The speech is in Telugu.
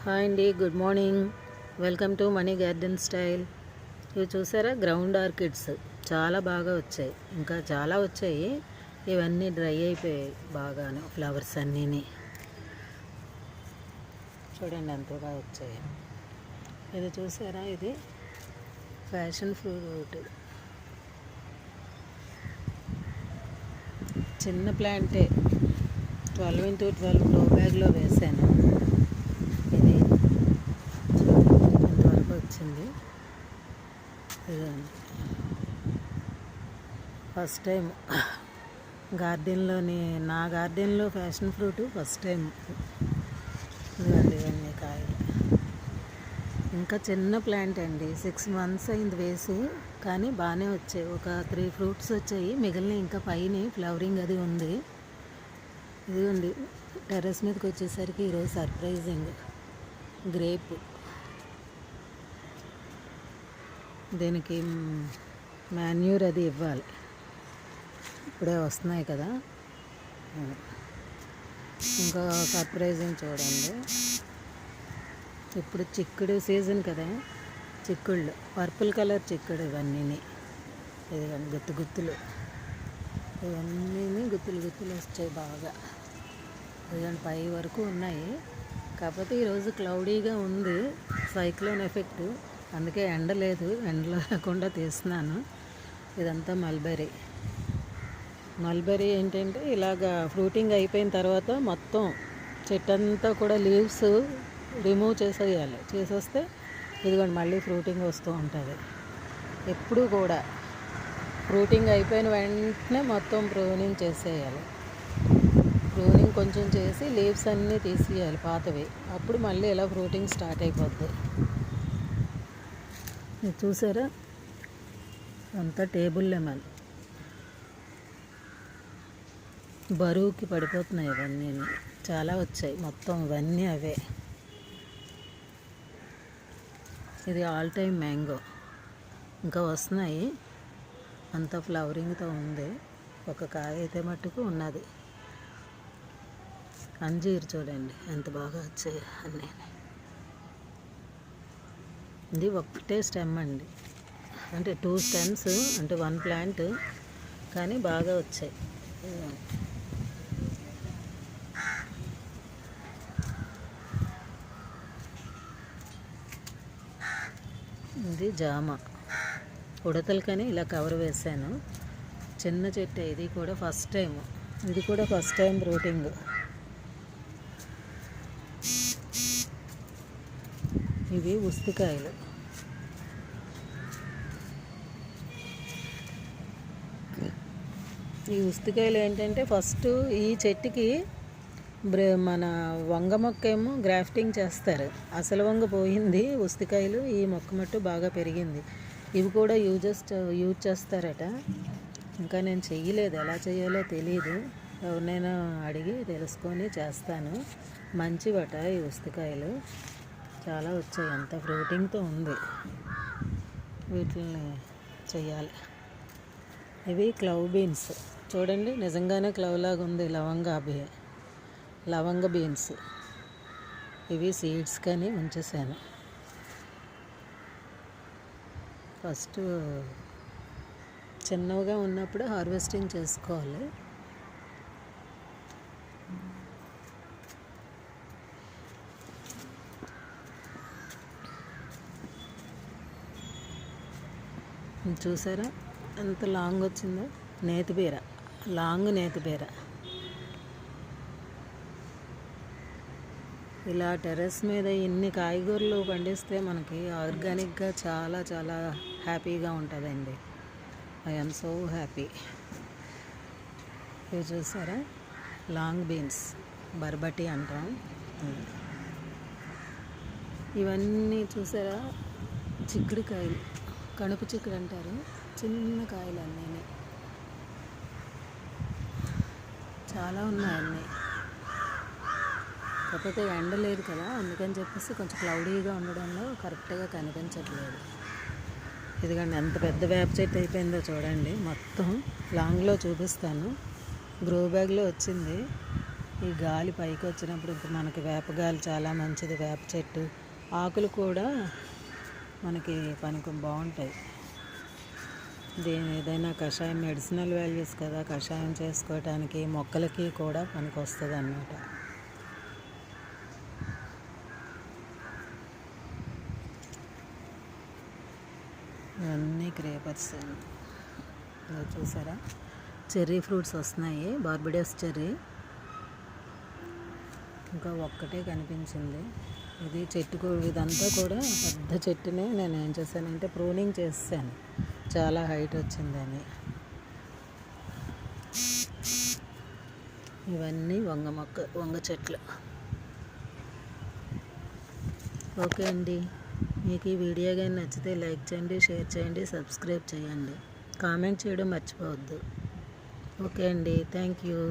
హాయ్ అండి, good morning. Welcome to money garden style. ఇవి చూసారా, గ్రౌండ్ ఆర్కిడ్స్ చాలా బాగా వచ్చాయి. ఇంకా చాలా వచ్చాయి. ఇవన్నీ డ్రై అయిపోయాయి బాగాను, ఫ్లవర్స్ అన్నీని. చూడండి ఎంత బాగా వచ్చాయి. ఇది చూసారా, ఇది ఫ్యాషన్ ఫ్రూట్. చిన్న ప్లాంటే 12x12 గ్రో బ్యాగ్లో వేసాను. ఇది ఎంతవరకు వచ్చింది. ఫస్ట్ టైం నా గార్డెన్లో ఫ్యాషన్ ఫ్రూట్ ఫస్ట్ టైం. ఇవన్నీ కాయలు. ఇంకా చిన్న ప్లాంట్ అండి, 6 months అయింది వేసి, కానీ బాగానే వచ్చాయి. ఒక 3 fruits వచ్చాయి, మిగిలిన ఇంకా పైన ఫ్లవరింగ్ అది ఉంది. ఇదిగోండి, టెర్రస్ మీదకి వచ్చేసరికి ఈరోజు సర్ప్రైజింగ్ గ్రేప్. దీనికి మాన్యూర్ అది ఇవ్వాలి, ఇప్పుడే వస్తున్నాయి కదా. ఇంకా సర్ప్రైజింగ్ చూడండి, ఇప్పుడు చిక్కుడు సీజన్ కదా, చిక్కుళ్ళు పర్పుల్ కలర్ చిక్కుడు. ఇవన్నీ ఇదిగోండి గుత్తులు, ఇవన్నీ గుత్తులు వచ్చాయి బాగా. ఇదిగోండి పై వరకు ఉన్నాయి. కాకపోతే ఈరోజు క్లౌడీగా ఉంది, సైక్లోన్ ఎఫెక్ట్, అందుకే ఎండ లేదు. ఎండ లేకుండా తీస్తున్నాను. ఇదంతా మల్బెరీ ఏంటంటే ఇలాగా ఫ్రూటింగ్ అయిపోయిన తర్వాత మొత్తం చెట్టంతా కూడా లీవ్స్ రిమూవ్ చేసేస్తే ఇదిగోండి మళ్ళీ ఫ్రూటింగ్ వస్తూ ఉంటుంది. ఎప్పుడు కూడా ఫ్రూటింగ్ అయిపోయిన వెంటనే మొత్తం ప్రూనింగ్ చేసేయాలి. ప్రూనింగ్ కొంచెం చేసి లీవ్స్ అన్నీ తీసేయాలి పాతవి, అప్పుడు మళ్ళీ ఇలా ఫ్రూటింగ్ స్టార్ట్ అయిపోద్ది. చూసారా, అంతా టేబుల్ లెమన్. బరువుకి పడిపోతున్నాయి ఇవన్నీ, చాలా వచ్చాయి మొత్తం. ఇవన్నీ అవే. ఇది ఆల్ టైమ్ మ్యాంగో, ఇంకా వస్తున్నాయి. అంతా ఫ్లవరింగ్తో ఉంది. ఒక కాయ అయితే మట్టుకు ఉన్నది. అంజీర్ చూడండి ఎంత బాగా వచ్చాయి అన్నీ. ఇది ఒకటే స్టెమ్ అండి, అంటే 2 stems, అంటే 1 plant, కానీ బాగా వచ్చాయి. ఇది జామ, ఉడతలకని ఇలా కవర్ వేసాను. చిన్న చెట్టు, ఇది కూడా ఫస్ట్ టైం ఫ్రూటింగ్. ఇవి ఉసిరికాయలు. ఈ ఉసిరికాయలు ఏంటంటే ఫస్ట్ ఈ చెట్టుకి మన వంగ మొక్క ఏమో గ్రాఫ్టింగ్ చేస్తారు. అసలు వంగ పోయింది, ఉసిరికాయలు ఈ మొక్క మట్టు బాగా పెరిగింది. ఇవి కూడా యూజ్ చేస్తారట. ఇంకా నేను చెయ్యలేదు, ఎలా చేయాలో తెలియదు. ఎవరినైనా అడిగి తెలుసుకొని చేస్తాను. మంచివట ఈ ఉసిరికాయలు, చాలా వచ్చాయి. అంత ఫ్రూటింగ్తో ఉంది. వీటిని చెయ్యాలి. ఇవి క్లవ్ బీన్స్ చూడండి, నిజంగానే క్లవ్ లాగా ఉంది. లవంగ బీన్స్. ఇవి సీడ్స్ కానీ ఉంచేసాను. ఫస్ట్ చిన్నవిగా ఉన్నప్పుడు హార్వెస్టింగ్ చేసుకోవాలి. చూసారా ఎంత లాంగ్ వచ్చిందో. నేతిబీర, లాంగ్ నేతిబీర. ఇలా టెర్రస్ మీద ఇన్ని కాయగూరలు పండిస్తే మనకి ఆర్గానిక్గా చాలా చాలా హ్యాపీగా ఉంటుందండి. I'm so happy. ఇవి చూసారా, లాంగ్ బీన్స్, బర్బటి అంటాం. ఇవన్నీ చూసారా, చిక్కుడుకాయలు, కణుపు చిక్కుడు అంటారు. చిన్న కాయలు అన్నీ చాలా ఉన్నాయి అన్నీ. కాకపోతే ఎండ లేదు కదా, అందుకని చెప్పేసి కొంచెం క్లౌడీగా ఉండడంలో కరెక్ట్గా కనిపించట్లేదు. ఇదిగోండి ఎంత పెద్ద వేప చెట్టు అయిపోయిందో చూడండి. మొత్తం లాంగ్లో చూపిస్తాను. గ్రో బ్యాగ్లో వచ్చింది. ఈ గాలి పైకి వచ్చినప్పుడు ఇంకా మనకి వేప గాలి చాలా మంచిది. వేప చెట్టు ఆకులు కూడా మనకి పనికి బాగుంటాయి. ఏదైనా కషాయం మెడిసినల్ వాల్యూస్ కదా, కషాయం చేసుకోవటానికి మొక్కలకి కూడా పనికి వస్తుంది అన్నమాట. ఇవన్నీ క్రేపర్స్ చూసారా, చెర్రీ ఫ్రూట్స్ వస్తున్నాయి, బార్బిడోస్ చెర్రీ. ఇంకా ఒక్కటే కనిపించింది. ఇది చెట్టు ఇదంతా కూడా పెద్ద చెట్టునే నేను ఏం చేశానంటే ప్రూనింగ్ చేసాను, చాలా హైట్ వచ్చిందని. ఇవన్నీ వంగ చెట్లు. ఓకే అండి, మీకు ఈ వీడియో కానీ నచ్చితే లైక్ చేయండి, షేర్ చేయండి, సబ్స్క్రైబ్ చేయండి, కామెంట్ చేయడం మర్చిపోవద్దు. ఓకే అండి, థ్యాంక్ యూ.